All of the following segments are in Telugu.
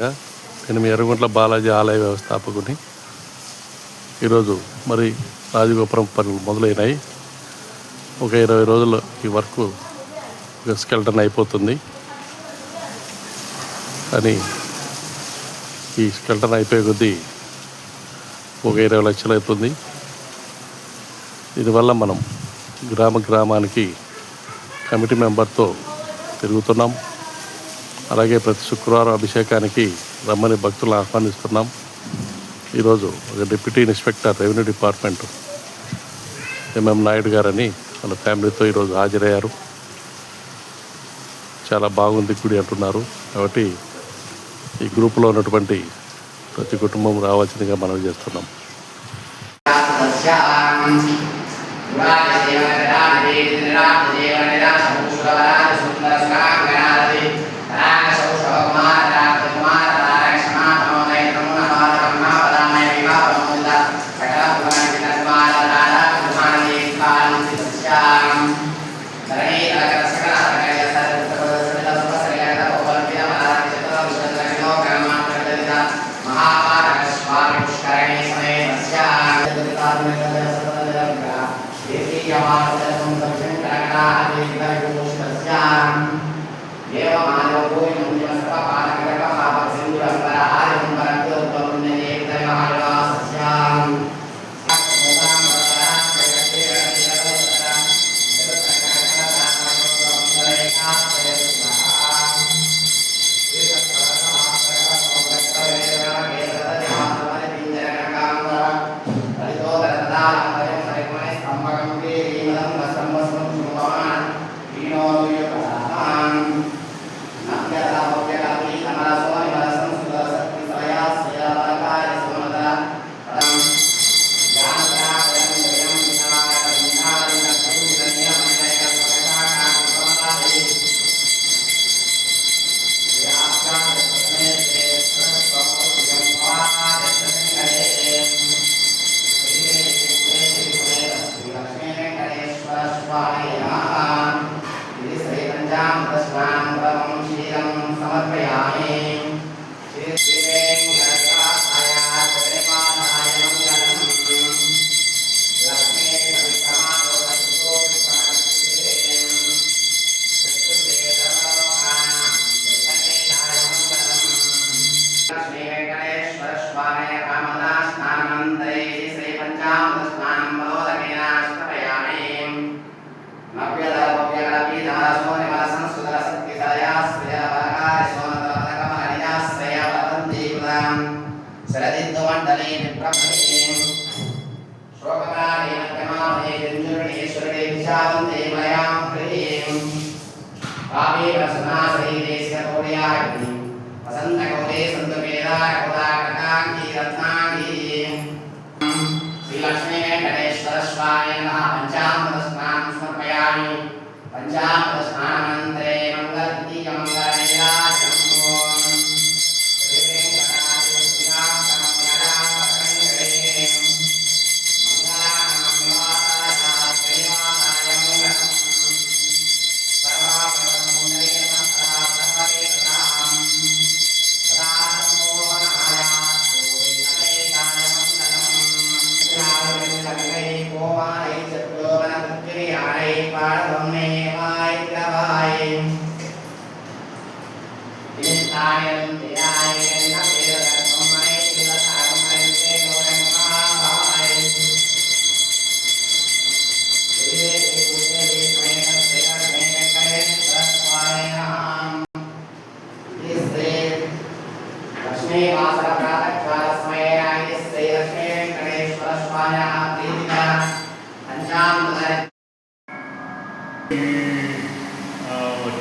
నేను మీ ఎర్రగుంట్ల బాలాజీ ఆలయ వ్యవస్థాపకుని. ఈరోజు మరి రాజగోపురం పనులు మొదలైనాయి. ఒక 20 రోజుల్లో ఈ వర్క్ స్కెల్టన్ అయిపోతుంది. కానీ ఈ స్కెల్టన్ అయిపోయే కొద్దీ ఒక 20 లక్షలు అవుతుంది. దీనివల్ల మనం గ్రామానికి కమిటీ మెంబర్తో తిరుగుతున్నాం. అలాగే ప్రతి శుక్రవారం అభిషేకానికి రమ్మని భక్తులను ఆహ్వానిస్తున్నాం. ఈరోజు ఒక deputy inspector revenue department MM Naidu గారని వాళ్ళ ఫ్యామిలీతో ఈరోజు హాజరయ్యారు. చాలా బాగుంది గుడి అంటున్నారు. కాబట్టి ఈ గ్రూపులో ఉన్నటువంటి ప్రతి కుటుంబం రావాల్సిందిగా మనం చేస్తున్నాం.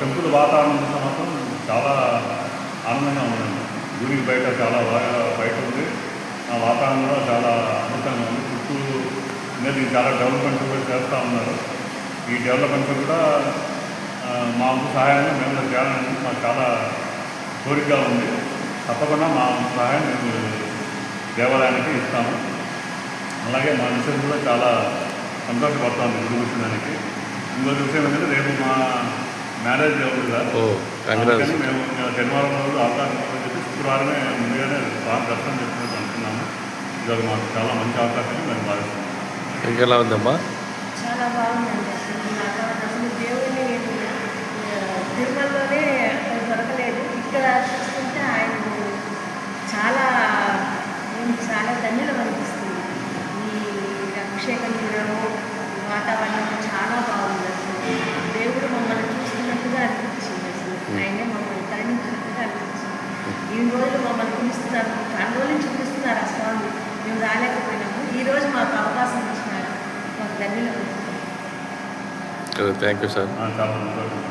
టెంపుల్ వాతావరణం మాత్రం చాలా ఆనందంగా ఉందండి. గుడికి బయట చాలా బయట ఉంది. ఆ వాతావరణం కూడా చాలా అద్భుతంగా ఉంది. చుట్టూ అనేది చాలా డెవలప్మెంట్ కూడా చేస్తూ ఉన్నారు. ఈ డెవలప్మెంట్ కూడా మాకు సహాయంగా మేము చేయాలని మాకు చాలా కోరికగా ఉంది. తప్పకుండా మా సహాయం మేము దేవాలయానికి ఇస్తాము. అలాగే మా మిషన్ కూడా చాలా సంతోషపడుతుంది గుడి కూర్చోడానికి. ఇంకొక విషయం ఏంటంటే రేపు మా మ్యారేజ్ అవుతుంది కదా, మేము శనివారం రోజు అవకాశం చెప్పి శుక్రవారమే ముందుగానే స్వామి దర్శనం చేసుకుని అనుకున్నాము. ఇది మాకు చాలా మంచి అవకాశం మేము భావిస్తున్నాం. ఇంకెలా ఉందమ్మా? చాలా బాగుందండి. అసలు దేవుడిని తిరుమలలోనే దొరకలేదు. ఇక్కడ చూస్తుంటే ఆయన చాలా ధన్యులం అనిపిస్తుంది. ఈ అభిషేకం చూడడం, వాతావరణం చాలా బాగుంది. అసలు దేవుడు మమ్మల్ని చూస్తున్నట్టుగా అనిపించింది. అసలు ఆయనే మమ్మల్ని కరుణించినట్టుగా అనిపించింది. ఈ రోజులు మమ్మల్ని పిలుస్తున్నారు, చాలా రోజుల నుంచి పిలుస్తున్నారు ఆ స్వామి. మేము రాలేకపోయినాము. ఈరోజు మాకు అవకాశం ఇచ్చినారు. మాకు ధన్యులం. Thank you sir. చాలా సంతోషం.